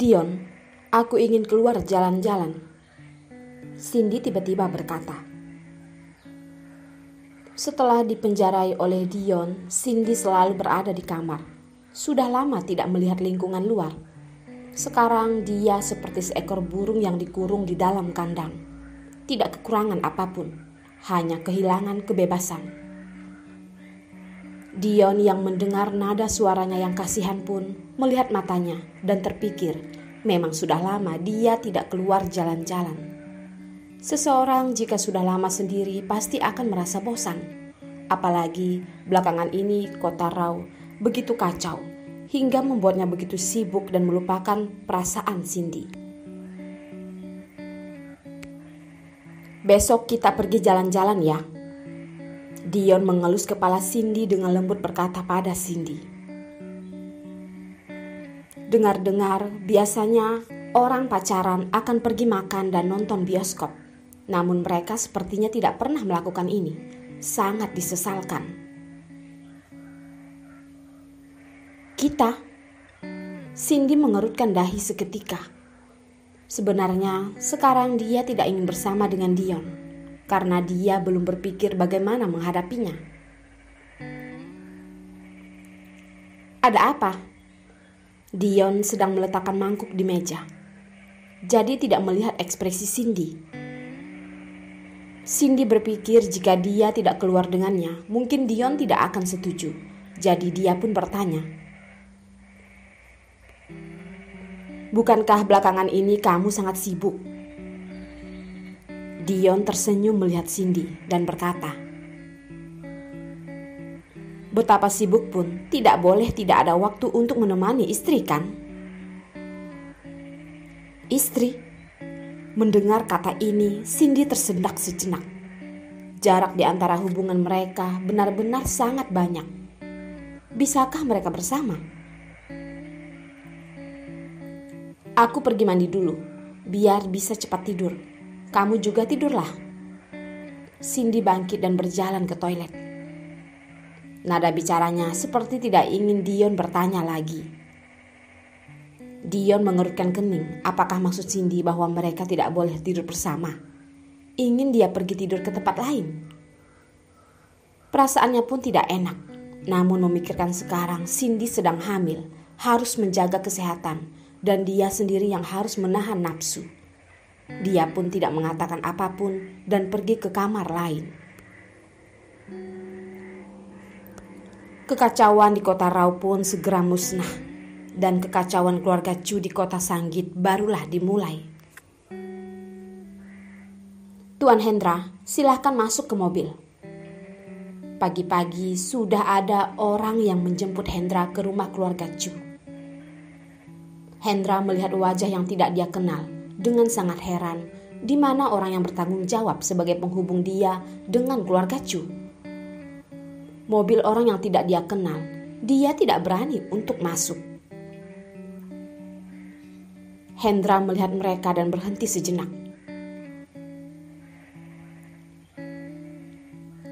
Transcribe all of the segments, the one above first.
Dion, aku ingin keluar jalan-jalan. Cindy tiba-tiba berkata. Setelah dipenjarai oleh Dion, Cindy selalu berada di kamar. Sudah lama tidak melihat lingkungan luar. Sekarang dia seperti seekor burung yang dikurung di dalam kandang. Tidak kekurangan apapun, hanya kehilangan kebebasan. Dion yang mendengar nada suaranya yang kasihan pun melihat matanya dan terpikir memang sudah lama dia tidak keluar jalan-jalan. Seseorang jika sudah lama sendiri pasti akan merasa bosan. Apalagi belakangan ini kota Rau begitu kacau hingga membuatnya begitu sibuk dan melupakan perasaan Cindy. Besok kita pergi jalan-jalan ya. Dion mengelus kepala Cindy dengan lembut berkata pada Cindy. Dengar-dengar biasanya orang pacaran akan pergi makan dan nonton bioskop. Namun mereka sepertinya tidak pernah melakukan ini. Sangat disesalkan. Kita? Cindy mengerutkan dahi seketika. Sebenarnya sekarang dia tidak ingin bersama dengan Dion. Karena dia belum berpikir bagaimana menghadapinya. Ada apa? Dion sedang meletakkan mangkuk di meja. Jadi tidak melihat ekspresi Cindy. Cindy berpikir jika dia tidak keluar dengannya, mungkin Dion tidak akan setuju. Jadi dia pun bertanya. Bukankah belakangan ini kamu sangat sibuk? Dion tersenyum melihat Cindy dan berkata, betapa sibuk pun tidak boleh tidak ada waktu untuk menemani istri kan? Istri? Mendengar kata ini, Cindy tersendak sejenak. Jarak di antara hubungan mereka benar-benar sangat banyak. Bisakah mereka bersama? Aku pergi mandi dulu, biar bisa cepat tidur. Kamu juga tidurlah. Cindy bangkit dan berjalan ke toilet. Nada bicaranya seperti tidak ingin Dion bertanya lagi. Dion mengerutkan kening. Apakah maksud Cindy bahwa mereka tidak boleh tidur bersama? Ingin dia pergi tidur ke tempat lain? Perasaannya pun tidak enak. Namun memikirkan sekarang Cindy sedang hamil, harus menjaga kesehatan, dan dia sendiri yang harus menahan nafsu. Dia pun tidak mengatakan apapun dan pergi ke kamar lain. Kekacauan di kota Rau pun segera musnah. Dan kekacauan keluarga Chu di kota Sanggit barulah dimulai. Tuan Hendra, silahkan masuk ke mobil. Pagi-pagi sudah ada orang yang menjemput Hendra ke rumah keluarga Chu. Hendra melihat wajah yang tidak dia kenal. Dengan sangat heran, di mana orang yang bertanggung jawab sebagai penghubung dia dengan keluarga Chu. Mobil orang yang tidak dia kenal, dia tidak berani untuk masuk. Hendra melihat mereka dan berhenti sejenak.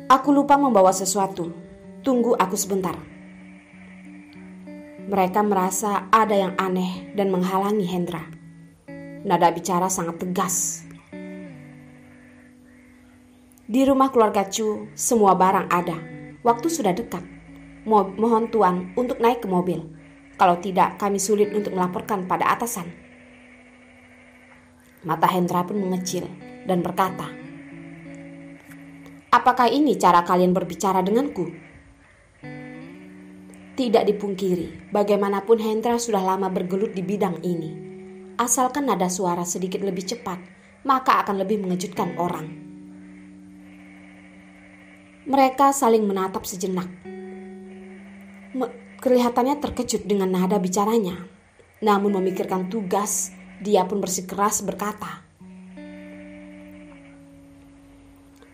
Aku lupa membawa sesuatu. Tunggu aku sebentar. Mereka merasa ada yang aneh dan menghalangi Hendra. Nada bicara sangat tegas. Di rumah keluarga Chu, semua barang ada. Waktu sudah dekat. Mohon tuan untuk naik ke mobil. Kalau tidak, kami sulit untuk melaporkan pada atasan. Mata Hendra pun mengecil dan berkata, apakah ini cara kalian berbicara denganku? Tidak dipungkiri, bagaimanapun Hendra sudah lama bergelut di bidang ini. Asalkan nada suara sedikit lebih cepat, maka akan lebih mengejutkan orang. Mereka saling menatap sejenak. Kelihatannya terkejut dengan nada bicaranya. Namun memikirkan tugas, dia pun bersikeras berkata,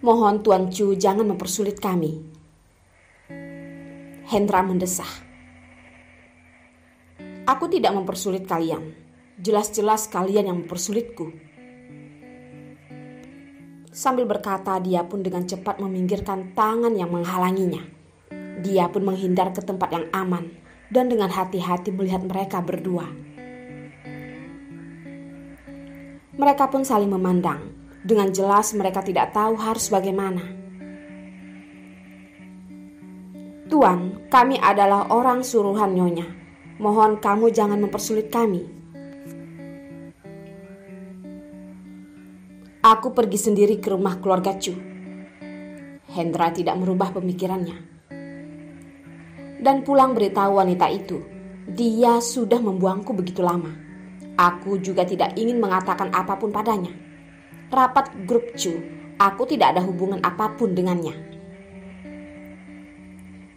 mohon Tuan Chu jangan mempersulit kami. Hendra mendesah. Aku tidak mempersulit kalian. Jelas-jelas kalian yang mempersulitku. Sambil berkata, dia pun dengan cepat meminggirkan tangan yang menghalanginya. Dia pun menghindar ke tempat yang aman dan dengan hati-hati melihat mereka berdua. Mereka pun saling memandang. Dengan jelas mereka tidak tahu harus bagaimana. "Tuan, kami adalah orang suruhan Nyonya. Mohon kamu jangan mempersulit kami." "Aku pergi sendiri ke rumah keluarga Chu." Hendra tidak merubah pemikirannya. "Dan pulang beritahu wanita itu, dia sudah membuangku begitu lama. Aku juga tidak ingin mengatakan apapun padanya. Rapat grup Chu, aku tidak ada hubungan apapun dengannya."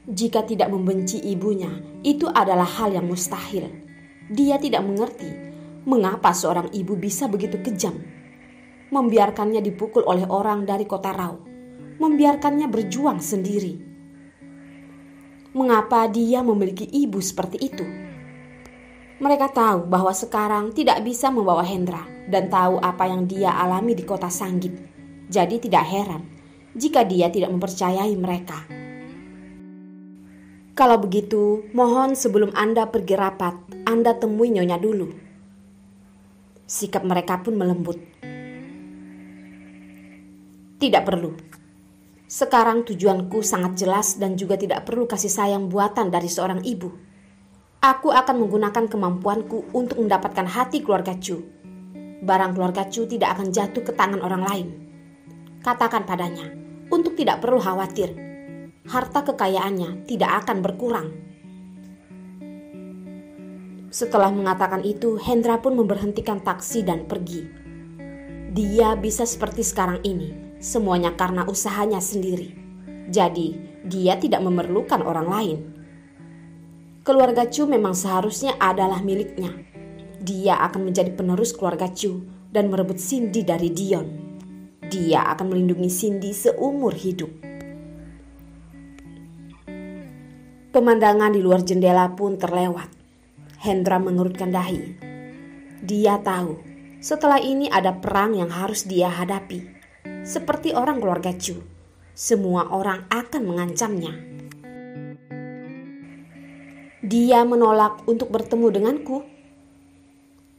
Jika tidak membenci ibunya, itu adalah hal yang mustahil. Dia tidak mengerti mengapa seorang ibu bisa begitu kejam. Membiarkannya dipukul oleh orang dari kota Rao. Membiarkannya berjuang sendiri. Mengapa dia memiliki ibu seperti itu? Mereka tahu bahwa sekarang tidak bisa membawa Hendra dan tahu apa yang dia alami di kota Sanggit. Jadi tidak heran jika dia tidak mempercayai mereka. "Kalau begitu, mohon sebelum Anda pergi rapat, Anda temui Nyonya dulu." Sikap mereka pun melembut. "Tidak perlu. Sekarang tujuanku sangat jelas dan juga tidak perlu kasih sayang buatan dari seorang ibu. Aku akan menggunakan kemampuanku untuk mendapatkan hati keluarga Chu. Barang keluarga Chu tidak akan jatuh ke tangan orang lain. Katakan padanya untuk tidak perlu khawatir. Harta kekayaannya tidak akan berkurang." Setelah mengatakan itu, Hendra pun memberhentikan taksi dan pergi. Dia bisa seperti sekarang ini, semuanya karena usahanya sendiri. Jadi, dia tidak memerlukan orang lain. Keluarga Chu memang seharusnya adalah miliknya. Dia akan menjadi penerus keluarga Chu dan merebut Cindy dari Dion. Dia akan melindungi Cindy seumur hidup. Pemandangan di luar jendela pun terlewat. Hendra mengerutkan dahi. Dia tahu setelah ini ada perang yang harus dia hadapi. Seperti orang keluarga Chu, semua orang akan mengancamnya. "Dia menolak untuk bertemu denganku."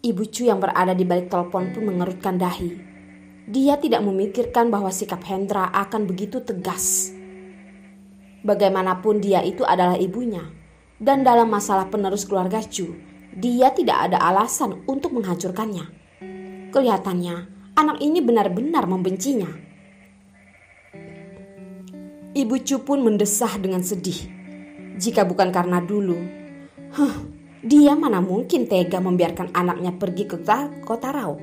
Ibu Chu yang berada di balik telepon pun mengerutkan dahi. Dia tidak memikirkan bahwa sikap Hendra akan begitu tegas. Bagaimanapun dia itu adalah ibunya, dan dalam masalah penerus keluarga Chu, dia tidak ada alasan untuk menghancurkannya. Kelihatannya anak ini benar-benar membencinya. Ibu Chu pun mendesah dengan sedih. Jika bukan karena dulu, dia mana mungkin tega membiarkan anaknya pergi ke kota Rao.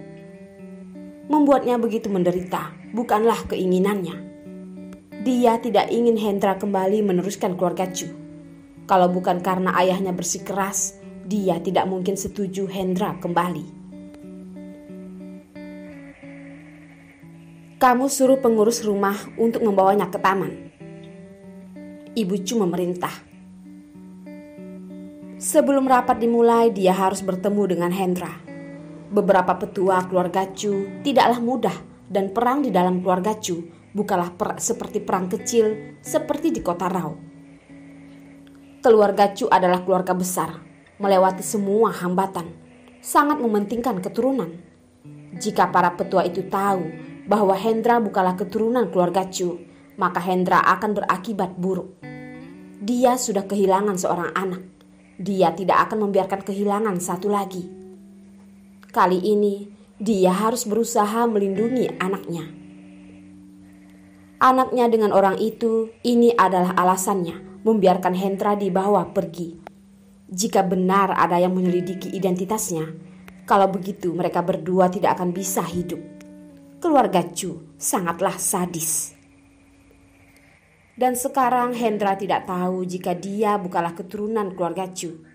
Membuatnya begitu menderita bukanlah keinginannya. Dia tidak ingin Hendra kembali meneruskan keluarga Chu. Kalau bukan karena ayahnya bersikeras, dia tidak mungkin setuju Hendra kembali. "Kamu suruh pengurus rumah untuk membawanya ke taman." Ibu Chu memerintah. Sebelum rapat dimulai, dia harus bertemu dengan Hendra. Beberapa petua keluarga Chu tidaklah mudah dan perang di dalam keluarga Chu bukanlah seperti perang kecil seperti di kota Rao. Keluarga Chu adalah keluarga besar, melewati semua hambatan, sangat mementingkan keturunan. Jika para petua itu tahu bahwa Hendra bukanlah keturunan keluarga Chu, maka Hendra akan berakibat buruk. Dia sudah kehilangan seorang anak. Dia tidak akan membiarkan kehilangan satu lagi. Kali ini dia harus berusaha melindungi anaknya. Anaknya dengan orang itu, ini adalah alasannya membiarkan Hendra dibawa pergi. Jika benar ada yang menyelidiki identitasnya, kalau begitu mereka berdua tidak akan bisa hidup. Keluarga Chu sangatlah sadis. Dan sekarang Hendra tidak tahu jika dia bukanlah keturunan keluarga Chu.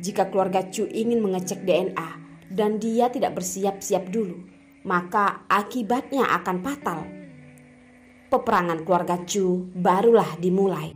Jika keluarga Chu ingin mengecek DNA dan dia tidak bersiap-siap dulu, maka akibatnya akan fatal. Peperangan keluarga Chu barulah dimulai.